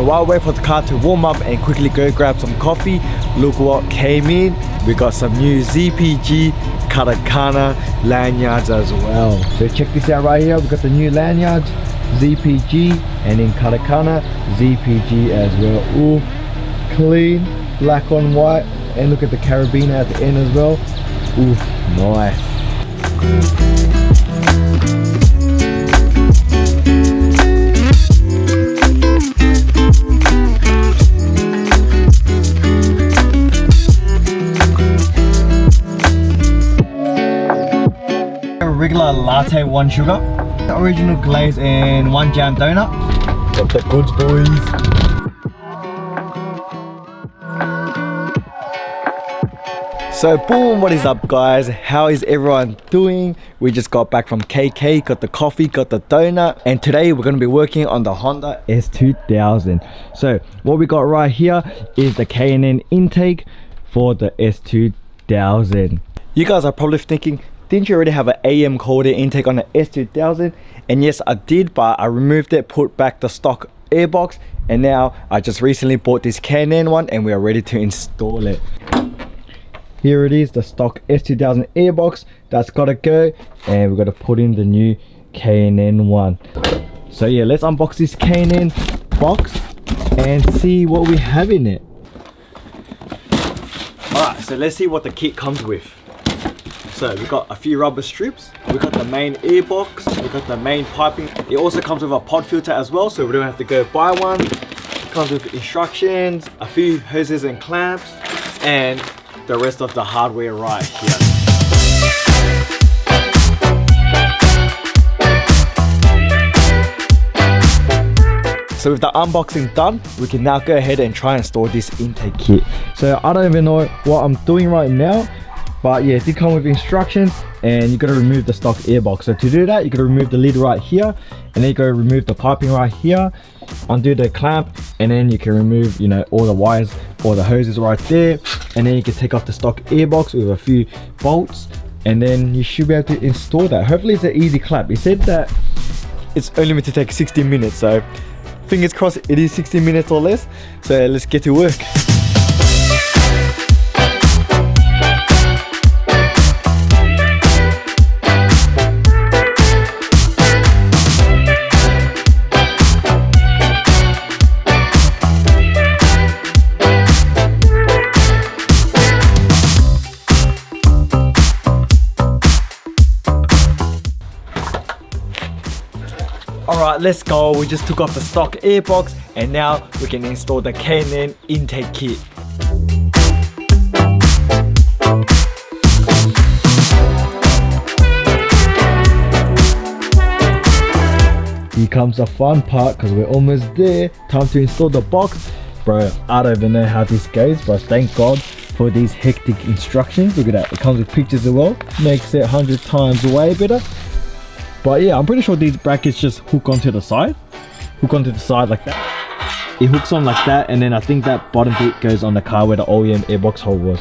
while we wait for the car to warm up and quickly go grab some coffee, look what came in. We got some new ZPG Katakana lanyards as well. So check this out right here. We got the new lanyards, ZPG, and in Katakana, ZPG as well. Ooh, clean, black on white, and look at the carabiner at the end as well. Ooh, nice. Regular latte, 1 sugar, original glaze, and 1 jam donut. Got the goods, boys. So boom, what is up guys? How is everyone doing? We just got back from KK, got the coffee, got the donut, and today we're going to be working on the Honda S2000. So what we got right here is the K&N intake for the S2000. You guys are probably thinking, didn't you already have an AM cold air intake on the S2000? And yes, I did, but I removed it, put back the stock airbox, and now I just recently bought this K&N one and we are ready to install it. Here it is, the stock S2000 airbox. That's gotta go, and we're gonna put in the new K&N one. So yeah, let's unbox this K&N box and see what we have in it. Alright, so let's see what the kit comes with. So we got a few rubber strips, we got the main airbox, we got the main piping. It also comes with a pod filter as well, so we don't have to go buy one. It comes with instructions, a few hoses and clamps, and the rest of the hardware right here. So with the unboxing done, we can now go ahead and try and install this intake kit. So I don't even know what I'm doing right now, but yeah, it did come with instructions, and you gotta remove the stock airbox. So to do that, you gotta remove the lid right here, and then you gotta remove the piping right here, undo the clamp, and then you can remove, you know, all the wires or the hoses right there, and then you can take off the stock airbox with a few bolts, and then you should be able to install that. Hopefully it's an easy clap. It said that it's only meant to take 60 minutes, so fingers crossed it is 60 minutes or less. So let's get to work. Alright, let's go. We just took off the stock airbox and now we can install the K&N intake kit. Here comes the fun part because we're almost there. Time to install the box. Bro, I don't even know how this goes, but thank God for these hectic instructions. Look at that, it comes with pictures as well. Makes it 100 times way better. But yeah, I'm pretty sure these brackets just hook onto the side. Hook onto the side like that. It hooks on like that, and then I think that bottom bit goes on the car where the OEM airbox hole was.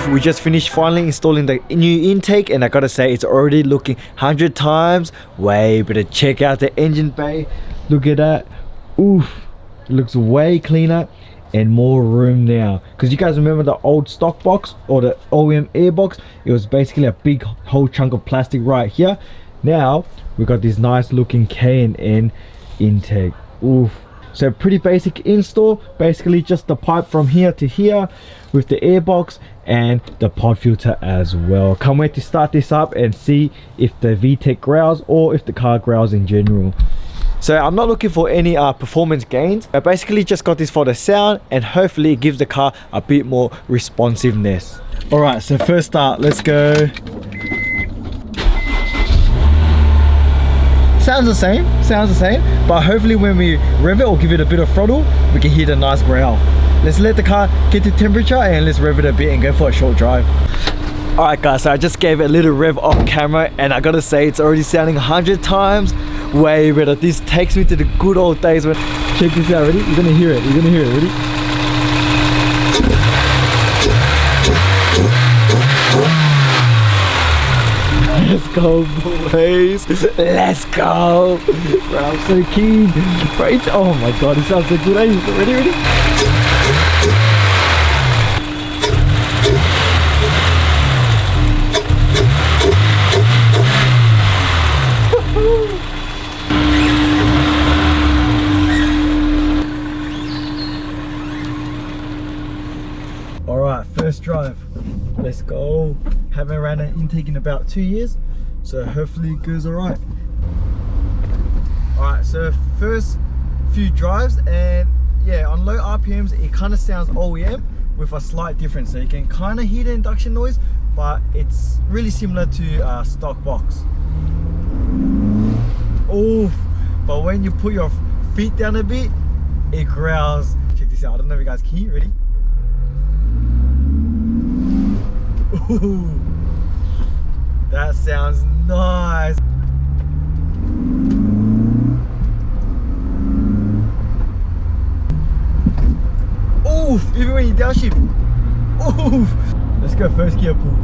We just finished finally installing the new intake, and I gotta say it's already looking 100 times way better. Check out the engine bay, look at that. Oof, it looks way cleaner and more room now, because you guys remember the old stock box or the OEM airbox, it was basically a big whole chunk of plastic right here. Now we got this nice looking K&N intake. Oof. So pretty basic install, basically just the pipe from here to here with the airbox and the pod filter as well. Can't wait to start this up and see if the VTEC growls or if the car growls in general. So I'm not looking for any performance gains. I basically just got this for the sound, and hopefully it gives the car a bit more responsiveness. All right, so first start, let's go. Sounds the same, but hopefully when we rev it or give it a bit of throttle, we can hear the nice growl. Let's let the car get to temperature and let's rev it a bit and go for a short drive. Alright guys, so I just gave it a little rev off camera, and I gotta say it's already sounding 100 times way better. This takes me to the good old days when... Check this out, ready? You're gonna hear it, ready? Let's go, boys. Let's go. Bro, I'm so keen. Bro, oh my god, it sounds so good. Ready? Alright, first drive. Let's go. Haven't ran an intake in about 2 years, so hopefully it goes alright. Alright, so first few drives, and yeah, on low RPMs it kind of sounds OEM with a slight difference. So you can kind of hear the induction noise, but it's really similar to stock box. Oof, but when you put your feet down a bit, it growls. Check this out, I don't know if you guys can hear. Ready? Ooh, that sounds nice. Oof, even when you downshift. Oof. Let's go first gear pull.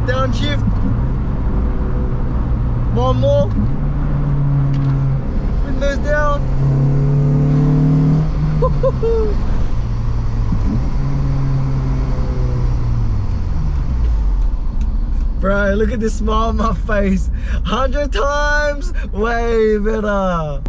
Downshift. One more. Windows down. Bro, look at this smile on my face. 100 times way better.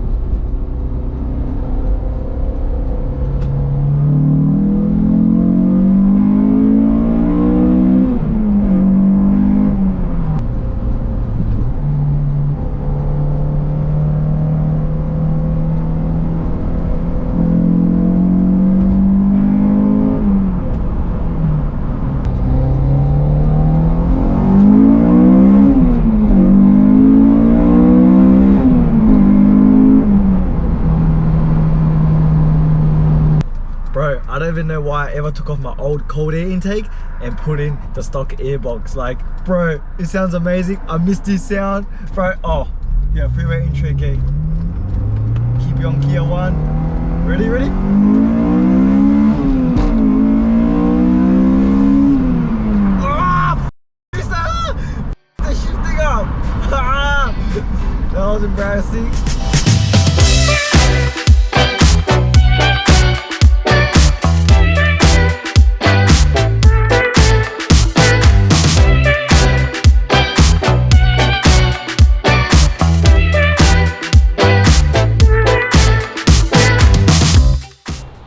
Bro, I don't even know why I ever took off my old cold air intake and put in the stock airbox. Like, bro, it sounds amazing. I miss this sound. Bro, oh, yeah, freeway intro again. Keep you on gear 1. Ready? Oh, the shifting up. That was embarrassing.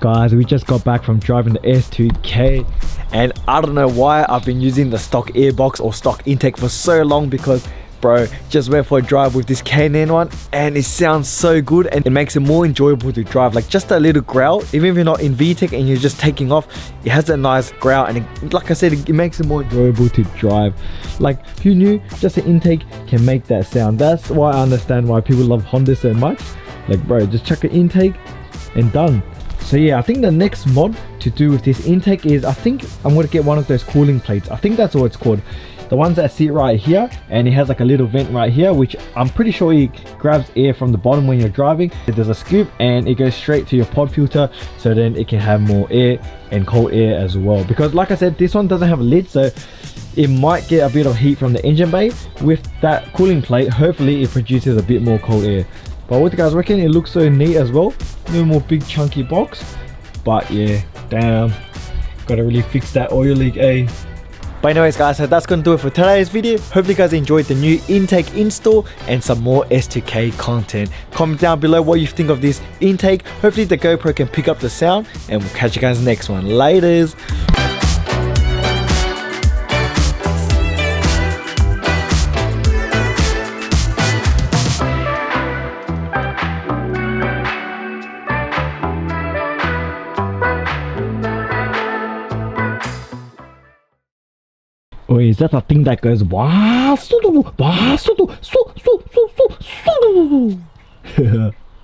Guys, we just got back from driving the S2K, and I don't know why I've been using the stock airbox or stock intake for so long, because bro, just went for a drive with this K&N one and it sounds so good, and it makes it more enjoyable to drive. Like, just a little growl, even if you're not in VTEC and you're just taking off, it has a nice growl, and it, like I said, it makes it more enjoyable to drive. Like, who knew just an intake can make that sound? That's why I understand why people love Honda so much. Like, bro, just chuck an intake and done. So yeah, I think the next mod to do with this intake is, I think I'm going to get one of those cooling plates. I think that's what it's called. The ones that sit right here, and it has like a little vent right here, which I'm pretty sure it grabs air from the bottom when you're driving. There's a scoop and it goes straight to your pod filter, so then it can have more air and cold air as well. Because like I said, this one doesn't have a lid, so it might get a bit of heat from the engine bay. With that cooling plate, hopefully it produces a bit more cold air. But what do you guys reckon? It looks so neat as well. No more big chunky box. But yeah, damn. Gotta really fix that oil leak, eh? But anyways guys, so that's gonna do it for today's video. Hopefully you guys enjoyed the new intake install and some more S2K content. Comment down below what you think of this intake. Hopefully the GoPro can pick up the sound, and we'll catch you guys next one. Laters. Oh, is that a thing that goes wow,